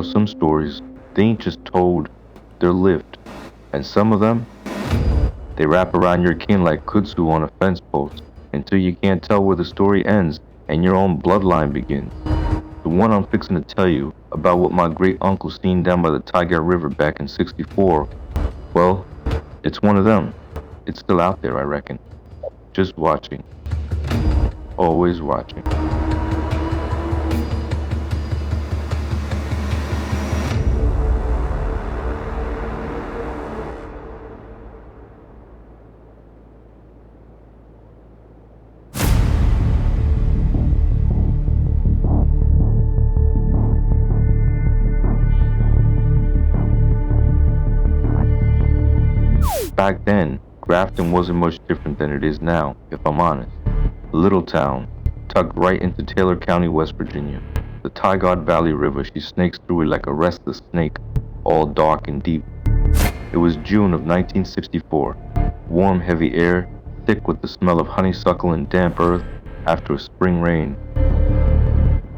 Some stories, they ain't just told, they're lived. And some of them, they wrap around your kin like kudzu on a fence post until you can't tell where the story ends and your own bloodline begins. The one I'm fixing to tell you about what my great uncle seen down by the Tiger River back in '64, well, it's one of them. It's still out there, I reckon. Just watching. Always watching. Back then, Grafton wasn't much different than it is now, if I'm honest. A little town, tucked right into Taylor County, West Virginia. The Tygart Valley River, she snakes through it like a restless snake, all dark and deep. It was June of 1964. Warm, heavy air, thick with the smell of honeysuckle and damp earth after a spring rain.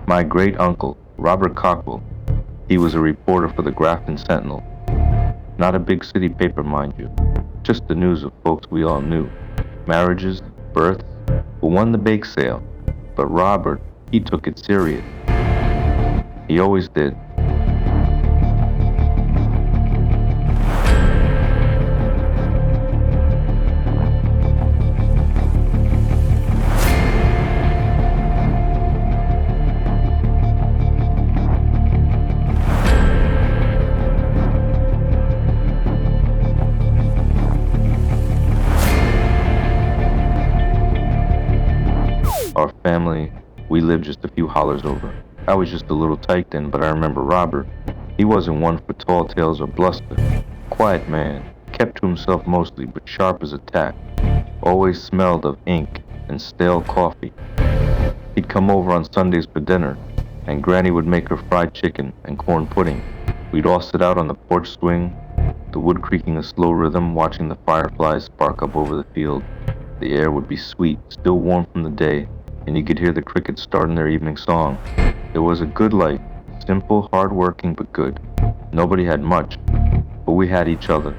My great uncle, Robert Cockwell, he was a reporter for the Grafton Sentinel. Not a big city paper, mind you. Just the news of folks we all knew. Marriages, births, who won the bake sale. But Robert, he took it serious. He always did. Our family, we lived just a few hollers over. I was just a little tyke then, but I remember Robert. He wasn't one for tall tales or bluster. Quiet man, kept to himself mostly, but sharp as a tack. Always smelled of ink and stale coffee. He'd come over on Sundays for dinner, and Granny would make her fried chicken and corn pudding. We'd all sit out on the porch swing, the wood creaking a slow rhythm, watching the fireflies spark up over the field. The air would be sweet, still warm from the day, and you could hear the crickets starting their evening song. It was a good life, simple, hard-working, but good. Nobody had much, but we had each other.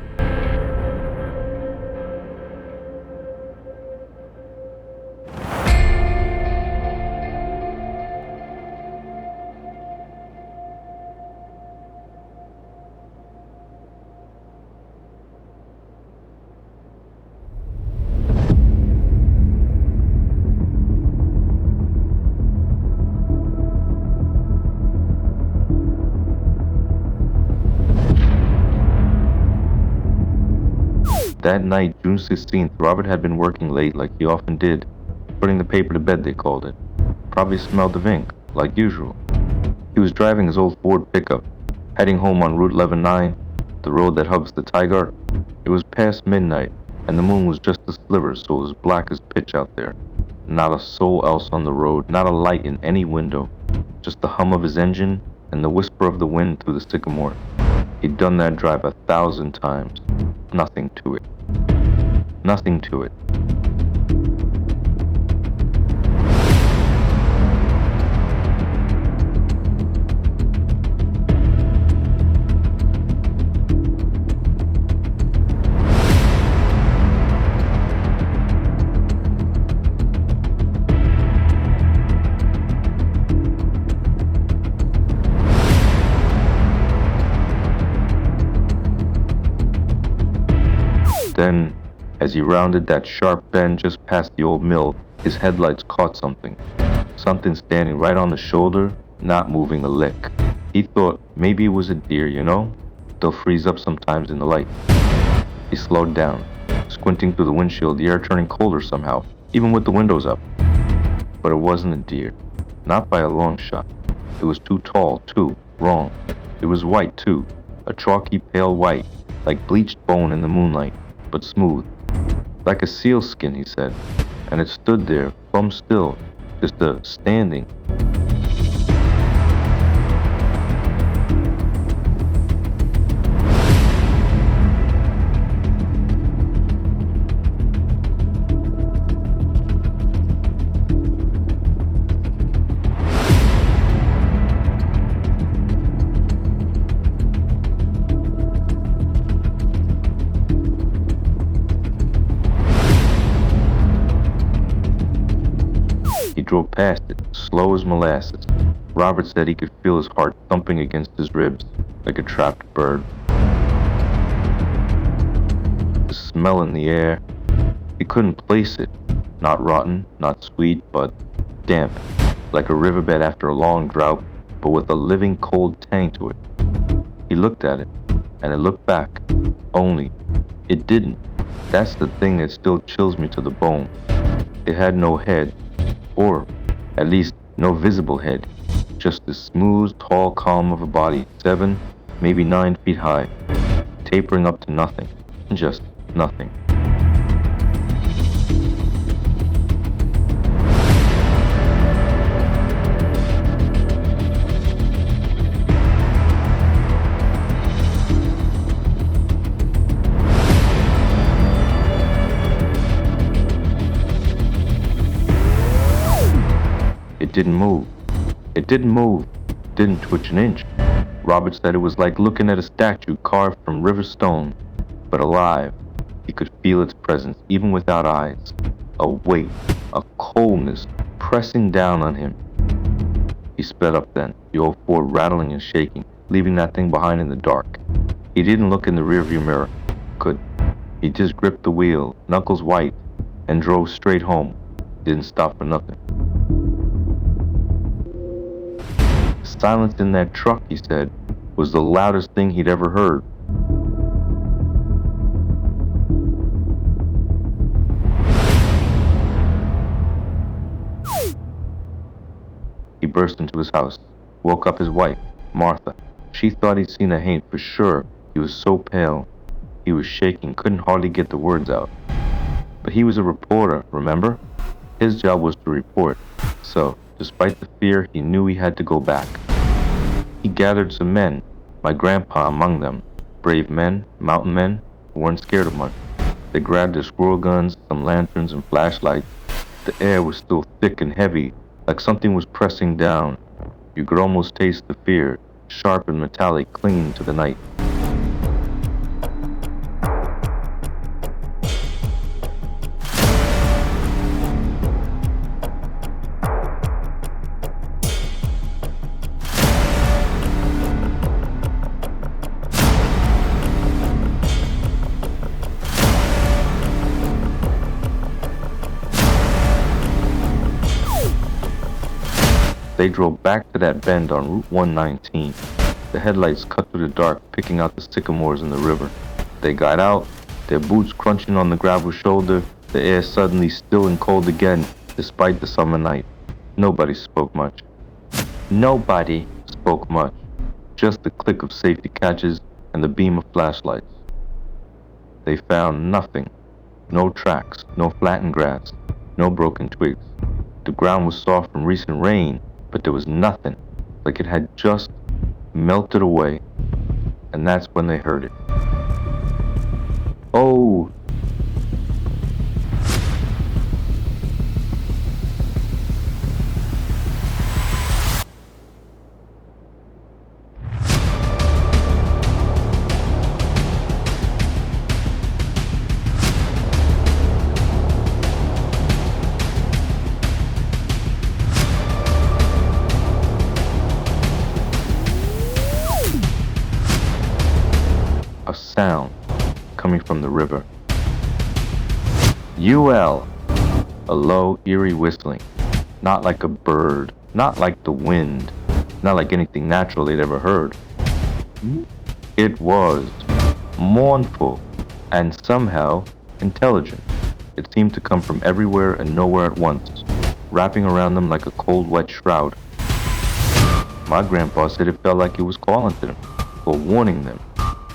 That night, June 16th, Robert had been working late like he often did. Putting the paper to bed, they called it. Probably smelled of ink, like usual. He was driving his old Ford pickup, heading home on Route 11-9, the road that hugs the Tygart. It was past midnight, and the moon was just a sliver, so it was black as pitch out there. Not a soul else on the road, not a light in any window. Just the hum of his engine and the whisper of the wind through the sycamore. He'd done that drive 1,000 times. Nothing to it. Nothing to it. Then, as he rounded that sharp bend just past the old mill, his headlights caught something. Something standing right on the shoulder, not moving a lick. He thought maybe it was a deer, They'll freeze up sometimes in the light. He slowed down, squinting through the windshield, the air turning colder somehow, even with the windows up. But it wasn't a deer. Not by a long shot. It was too tall, too. Wrong. It was white, too. A chalky pale white, like bleached bone in the moonlight, but smooth. Like a seal skin, he said. And it stood there, plumb still, just standing. drove past it, slow as molasses. Robert said he could feel his heart thumping against his ribs like a trapped bird. The smell in the air, he couldn't place it. Not rotten, not sweet, but damp, like a riverbed after a long drought, but with a living cold tang to it. He looked at it, and it looked back. Only, it didn't. That's the thing that still chills me to the bone. It had no head, or at least no visible head. Just this smooth, tall column of a body, 7, maybe 9 feet high, tapering up to nothing. Just nothing. It didn't move. It didn't move. Didn't twitch an inch. Robert said it was like looking at a statue carved from river stone, but alive. He could feel its presence even without eyes. A weight, a coldness pressing down on him. He sped up then, the old Ford rattling and shaking, leaving that thing behind in the dark. He didn't look in the rearview mirror. Could. He just gripped the wheel, knuckles white, and drove straight home. Didn't stop for nothing. The silence in that truck, he said, was the loudest thing he'd ever heard. He burst into his house, woke up his wife, Martha. She thought he'd seen a haint for sure. He was so pale. He was shaking, couldn't hardly get the words out. But he was a reporter, remember? His job was to report. So, despite the fear, he knew he had to go back. He gathered some men, my grandpa among them. Brave men, mountain men, who weren't scared of much. They grabbed their squirrel guns, some lanterns and flashlights. The air was still thick and heavy, like something was pressing down. You could almost taste the fear, sharp and metallic, clinging to the night. They drove back to that bend on Route 119. The headlights cut through the dark, picking out the sycamores in the river. They got out, their boots crunching on the gravel shoulder, the air suddenly still and cold again, despite the summer night. Nobody spoke much. Nobody spoke much. Just the click of safety catches and the beam of flashlights. They found nothing. No tracks, no flattened grass, no broken twigs. The ground was soft from recent rain, but there was nothing, like it had just melted away. And that's when they heard it. Oh! A sound coming from the river. UL. A low, eerie whistling. Not like a bird. Not like the wind. Not like anything natural they'd ever heard. It was mournful and somehow intelligent. It seemed to come from everywhere and nowhere at once, wrapping around them like a cold, wet shroud. My grandpa said it felt like it was calling to them, or warning them,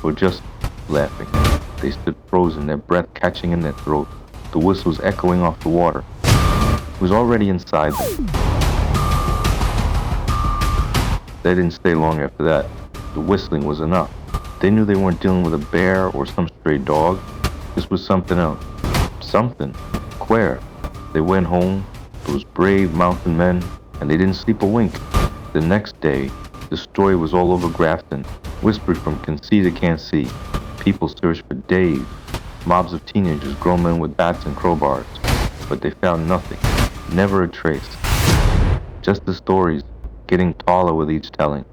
or just laughing. They stood frozen, their breath catching in their throat, the whistles echoing off the water. It was already inside them. They didn't stay long after that. The whistling was enough. They knew they weren't dealing with a bear or some stray dog. This was something else. Something. Queer. They went home, those brave mountain men, and they didn't sleep a wink. The next day, the story was all over Grafton, whispered from can see to can't see. People searched for days. Mobs of teenagers, grown men with bats and crowbars. But they found nothing. Never a trace. Just the stories, getting taller with each telling.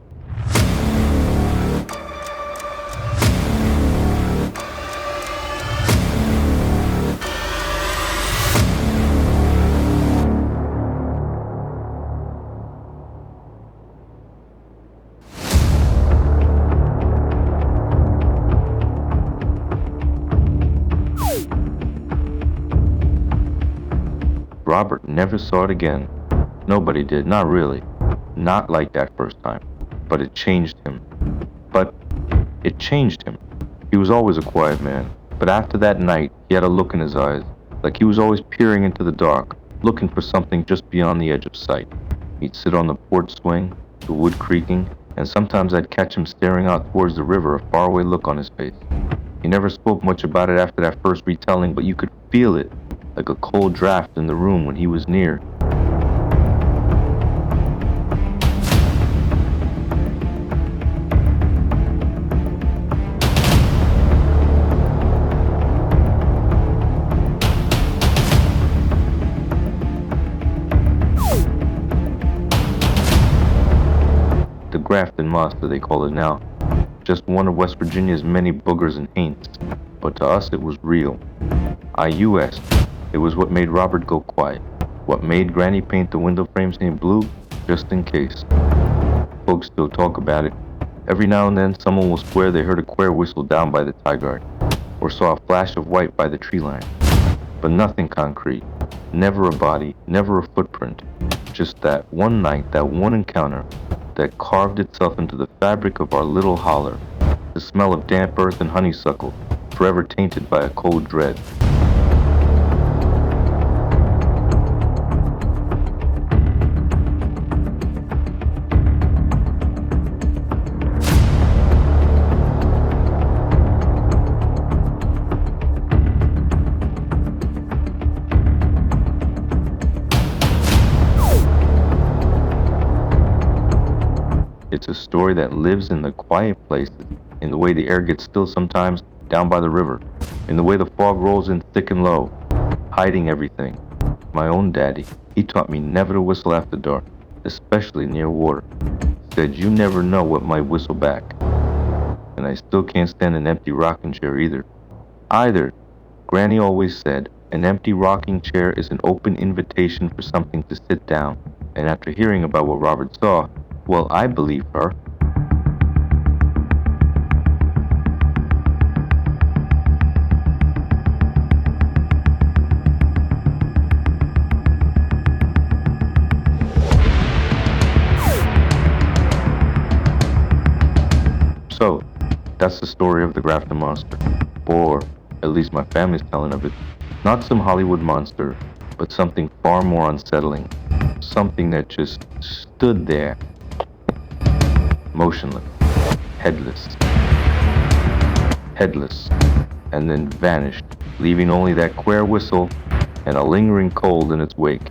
Robert never saw it again. Nobody did, not really. Not like that first time. But it changed him. But it changed him. He was always a quiet man, but after that night, he had a look in his eyes, like he was always peering into the dark, looking for something just beyond the edge of sight. He'd sit on the porch swing, the wood creaking, and sometimes I'd catch him staring out towards the river, a faraway look on his face. He never spoke much about it after that first retelling, but you could feel it, like a cold draft in the room when he was near. The Grafton monster, they call it now. Just one of West Virginia's many boogers and haints. But to us, it was real. IUS. It was what made Robert go quiet. What made Granny paint the window frames named blue, just in case. Folks still talk about it. Every now and then, someone will swear they heard a queer whistle down by the tie guard, or saw a flash of white by the tree line. But nothing concrete. Never a body, never a footprint. Just that one night, that one encounter, that carved itself into the fabric of our little holler. The smell of damp earth and honeysuckle, forever tainted by a cold dread. It's a story that lives in the quiet places, in the way the air gets still sometimes down by the river, in the way the fog rolls in thick and low, hiding everything. My own daddy, he taught me never to whistle after dark, especially near water. Said you never know what might whistle back. And I still can't stand an empty rocking chair either. Granny always said, an empty rocking chair is an open invitation for something to sit down. And after hearing about what Robert saw, well, I believe her. So, that's the story of the Grafton monster. Or, at least my family's telling of it. Not some Hollywood monster, but something far more unsettling. Something that just stood there, motionless, headless, and then vanished, leaving only that queer whistle and a lingering cold in its wake.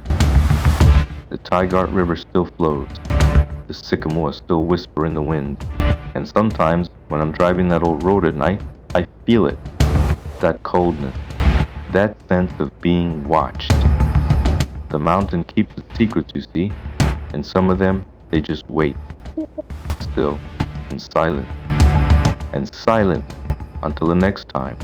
The Tygart River still flows, the sycamores still whisper in the wind, and sometimes when I'm driving that old road at night, I feel it, that coldness, that sense of being watched. The mountain keeps its secrets, you see, and some of them, they just wait. Still and silent until the next time.